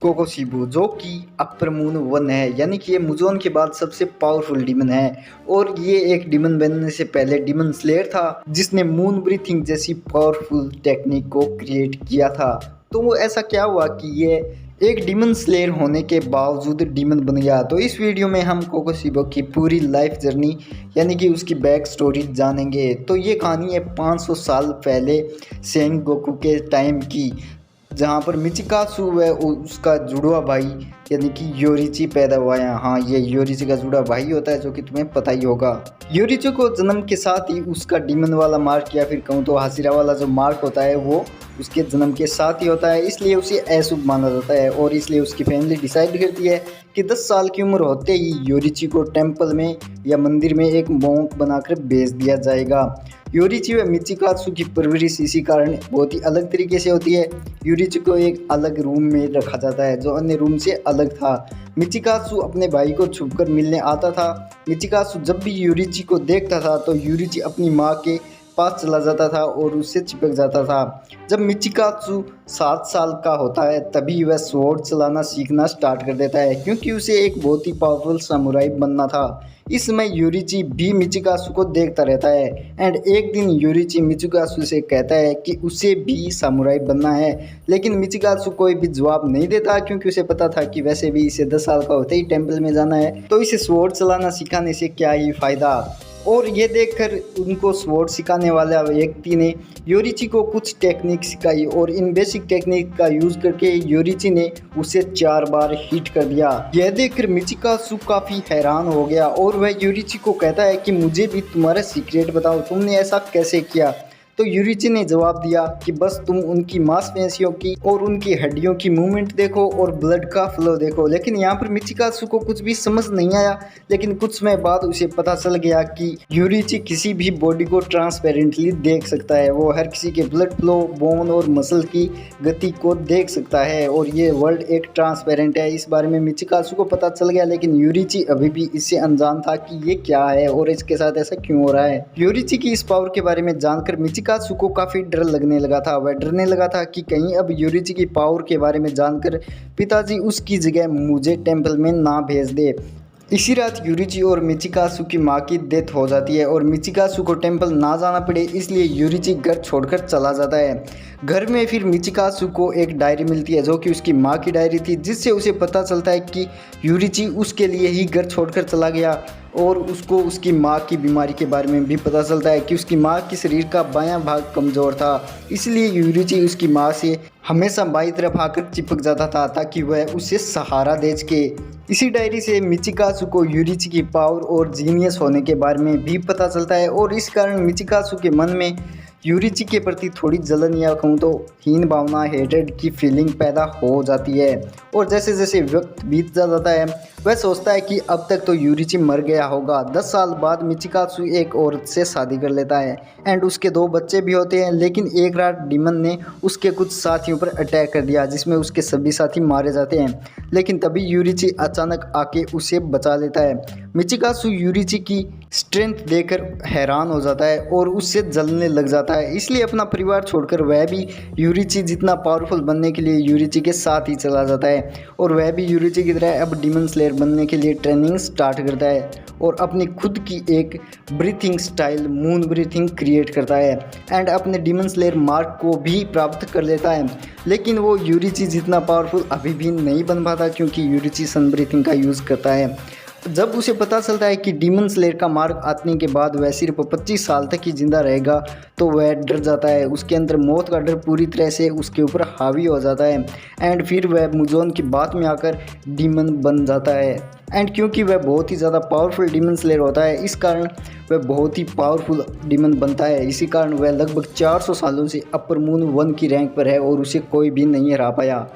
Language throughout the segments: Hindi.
कोकोशिबू जो कि अपर मून वन है, यानी कि ये मुजोन के बाद सबसे पावरफुल डीमन है। और ये एक डीमन बनने से पहले डीमन स्लेयर था जिसने मून ब्रीथिंग जैसी पावरफुल टेक्निक को क्रिएट किया था। तो वो ऐसा क्या हुआ कि ये एक डीमन स्लेयर होने के बावजूद डीमन बन गया। तो इस वीडियो में हम कोकोशिबू की पूरी लाइफ जर्नी यानी कि उसकी बैक स्टोरी जानेंगे। तो ये कहानी है 500 साल पहले सेन गोकू के टाइम की, जहाँ पर मिचिकासु व उसका जुड़वा भाई यानी कि योरिची पैदा हुआ है। हाँ, ये योरिची का जुड़ा भाई होता है जो कि तुम्हें पता ही होगा। योरिची को जन्म के साथ ही उसका डीमन वाला मार्क या फिर कहूँ तो हासिरा वाला जो मार्क होता है वो उसके जन्म के साथ ही होता है, इसलिए उसे अशुभ माना जाता है। और इसलिए उसकी फैमिली डिसाइड करती है कि 10 साल की उम्र होते ही योरिची को टेम्पल में या मंदिर में एक मोंक बनाकर भेज दिया जाएगा। योरिची व मिचिकासु की परवरिश इसी कारण बहुत ही अलग तरीके से होती है। योरिची को एक अलग रूम में रखा जाता है जो अन्य रूम से अलग था। मिचिकासु अपने भाई को छुपकर मिलने आता था। मिचिकासु जब भी योरिची को देखता था तो योरिची अपनी माँ के पास चला जाता था और उससे चिपक जाता था। जब मिचिकासु 7 साल का होता है तभी वह स्वॉर्ड चलाना सीखना स्टार्ट कर देता है, क्योंकि उसे एक बहुत ही पावरफुल सामुराई बनना था। इस समय योरिची भी मिचिकासु को देखता रहता है एंड एक दिन योरिची मिचिकासु से कहता है कि उसे भी सामुराई बनना है, लेकिन मिचिकासु कोई भी जवाब नहीं देता क्योंकि उसे पता था कि वैसे भी इसे 10 साल का होते ही टेम्पल में जाना है, तो इसे स्वॉर्ड चलाना सिखाने से क्या ही फ़ायदा। और ये देखकर उनको स्वॉर्ड सिखाने वाला व्यक्ति ने योरिची को कुछ टेक्निक सिखाई और इन बेसिक टेक्निक का यूज़ करके योरिची ने उसे 4 बार हिट कर दिया। यह देखकर मिचिकासु काफ़ी हैरान हो गया और वह योरिची को कहता है कि मुझे भी तुम्हारा सीक्रेट बताओ, तुमने ऐसा कैसे किया। तो योरिची ने जवाब दिया कि बस तुम उनकी मांसपेशियों की और उनकी हड्डियों की मूवमेंट देखो और ब्लड का फ्लो देखो। लेकिन यहाँ पर मिचिकासु को कुछ भी समझ नहीं आया, लेकिन कुछ समय बाद उसे पता चल गया कि योरिची किसी भी बॉडी को ट्रांसपेरेंटली देख सकता है। वो हर किसी के ब्लड फ्लो, बोन और मसल की गति को देख सकता है और ये वर्ल्ड एक ट्रांसपेरेंट है। इस बारे में मिचिकासु को पता चल गया, लेकिन योरिची अभी भी इससे अनजान था कि ये क्या है और इसके साथ ऐसा क्यों हो रहा है। योरिची की इस पावर के बारे में जानकर मिचिकासु को काफ़ी डर लगने लगा था। वह डरने लगा था कि कहीं अब योरिची की पावर के बारे में जानकर पिताजी उसकी जगह मुझे टेम्पल में ना भेज दे। इसी रात योरिची और मिचिकासु की मां की डेथ हो जाती है और मिचिकासु को टेम्पल ना जाना पड़े इसलिए योरिची घर छोड़कर चला जाता है। घर में फिर मिचिकासु को एक डायरी मिलती है जो कि उसकी मां की डायरी थी, जिससे उसे पता चलता है कि योरिची उसके लिए ही घर छोड़कर चला गया। और उसको उसकी माँ की बीमारी के बारे में भी पता चलता है कि उसकी माँ के शरीर का बायां भाग कमज़ोर था, इसलिए योरिची उसकी माँ से हमेशा बाईं तरफ आकर चिपक जाता था ताकि वह उसे सहारा दे सके। इसी डायरी से मिचिकासु को योरिची की पावर और जीनियस होने के बारे में भी पता चलता है और इस कारण मिचिकासु के मन में योरिची के प्रति थोड़ी जलन या कहूँ तो हीन भावना, हेटेड की फीलिंग पैदा हो जाती है। और जैसे जैसे वक्त बीत जाता है वह सोचता है कि अब तक तो योरिची मर गया होगा। 10 साल बाद मिचिकासु एक औरत से शादी कर लेता है एंड उसके 2 बच्चे भी होते हैं, लेकिन एक रात डीमन ने उसके कुछ साथियों पर अटैक कर दिया जिसमें उसके सभी साथी मारे जाते हैं। लेकिन तभी योरिची अचानक आके उसे बचा लेता है। मिचिकासु योरिची की स्ट्रेंथ देखकर हैरान हो जाता है और उससे जलने लग जाता है, इसलिए अपना परिवार छोड़कर वह भी योरिची जितना पावरफुल बनने के लिए योरिची के साथ ही चला जाता है। और वह भी योरिची की तरह अब डीमन स्लेयर बनने के लिए ट्रेनिंग स्टार्ट करता है और अपनी खुद की एक breathing style moon breathing create करता है एंड अपने डीमन स्लेयर मार्क को भी प्राप्त कर लेता है। लेकिन वो योरिची जितना पावरफुल अभी भी नहीं बन पाता क्योंकि योरिची सन ब्रीथिंग का यूज़ करता है। जब उसे पता चलता है कि डीमन स्लेयर का मार्ग आने के बाद वह सिर्फ 25 साल तक ही जिंदा रहेगा तो वह डर जाता है। उसके अंदर मौत का डर पूरी तरह से उसके ऊपर हावी हो जाता है एंड फिर वह मुजोन की बात में आकर डीमन बन जाता है। एंड क्योंकि वह बहुत ही ज़्यादा पावरफुल डीमन स्लेयर होता है इस कारण वह बहुत ही पावरफुल डीमन बनता है। इसी कारण वह लगभग 400 सालों से अपर मून 1 की रैंक पर है और उसे कोई भी नहीं हरा पाया।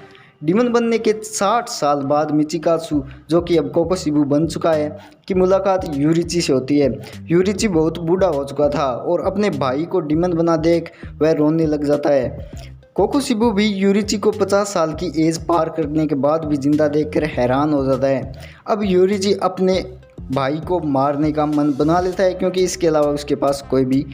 डीमन बनने के 60 साल बाद मिचिकासु जो कि अब कोकोशिबू बन चुका है की मुलाकात योरिची से होती है। योरिची बहुत बूढ़ा हो चुका था और अपने भाई को डीमन बना देख वह रोने लग जाता है। कोकोशिबू भी योरिची को 50 साल की एज पार करने के बाद भी जिंदा देखकर हैरान हो जाता है। अब योरिची अपने भाई को मारने का मन बना लेता है क्योंकि इसके अलावा उसके पास कोई भी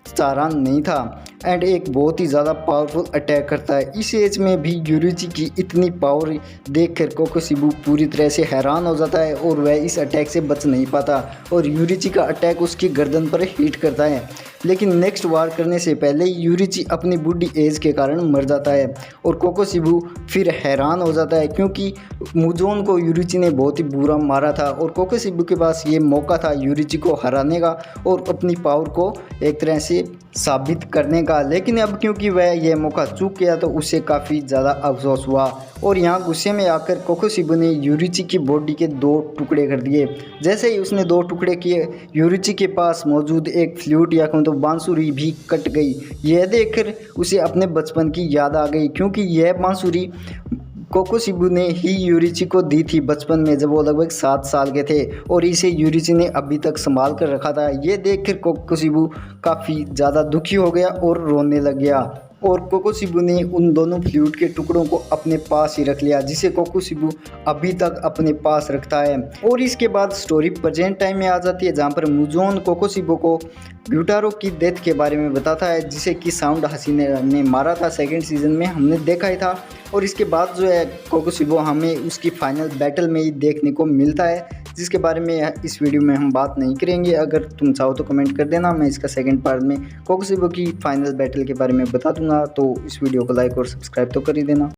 चारा नहीं था। एंड एक बहुत ही ज़्यादा पावरफुल अटैक करता है। इस एज में भी यूरिची की इतनी पावर देखकर कोकोशिबू पूरी तरह से हैरान हो जाता है और वह इस अटैक से बच नहीं पाता और यूरिची का अटैक उसकी गर्दन पर हिट करता है। लेकिन नेक्स्ट वार करने से पहले यूरिची अपनी बूढ़ी एज के कारण मर जाता है और कोकोशिबू फिर हैरान हो जाता है क्योंकि मुजोन को यूरिची ने बहुत ही बुरा मारा था और कोकोशिबू के पास ये मौका था यूरिची को हराने का और अपनी पावर को एक तरह से साबित करने का। लेकिन अब क्योंकि वह यह मौका चूक गया तो उसे काफ़ी ज़्यादा अफसोस हुआ और यहाँ गुस्से में आकर कोकोशिबू ने यूरिची की बॉडी के 2 टुकड़े कर दिए। जैसे ही उसने 2 टुकड़े किए यूरिची के पास मौजूद एक फ्लूट या कहूँ तो बांसुरी भी कट गई। यह देखकर उसे अपने बचपन की याद आ गई क्योंकि यह बांसुरी कोकोशिबू ने ही यूरिची को दी थी बचपन में जब वो लगभग 7 साल के थे और इसे यूरिची ने अभी तक संभाल कर रखा था। ये देखकर कोकोशिबू काफ़ी ज़्यादा दुखी हो गया और रोने लग गया और कोकोशिबू ने उन दोनों फ्लूट के टुकड़ों को अपने पास ही रख लिया जिसे कोकोशिबू अभी तक अपने पास रखता है। और इसके बाद स्टोरी प्रेजेंट टाइम में आ जाती है जहाँ पर मुजोन कोकोशिबू को ग्यूटारो की डेथ के बारे में बताता है जिसे कि साउंड हसीने ने मारा था। सेकंड सीजन में हमने देखा ही था और इसके बाद जो है कोकोशिबू हमें उसकी फाइनल बैटल में ही देखने को मिलता है जिसके बारे में इस वीडियो में हम बात नहीं करेंगे। अगर तुम चाहो तो कमेंट कर देना, मैं इसका सेकंड पार्ट में कोकोशिबू की फाइनल बैटल के बारे में बता दूंगा। तो इस वीडियो को लाइक और सब्सक्राइब तो कर ही देना।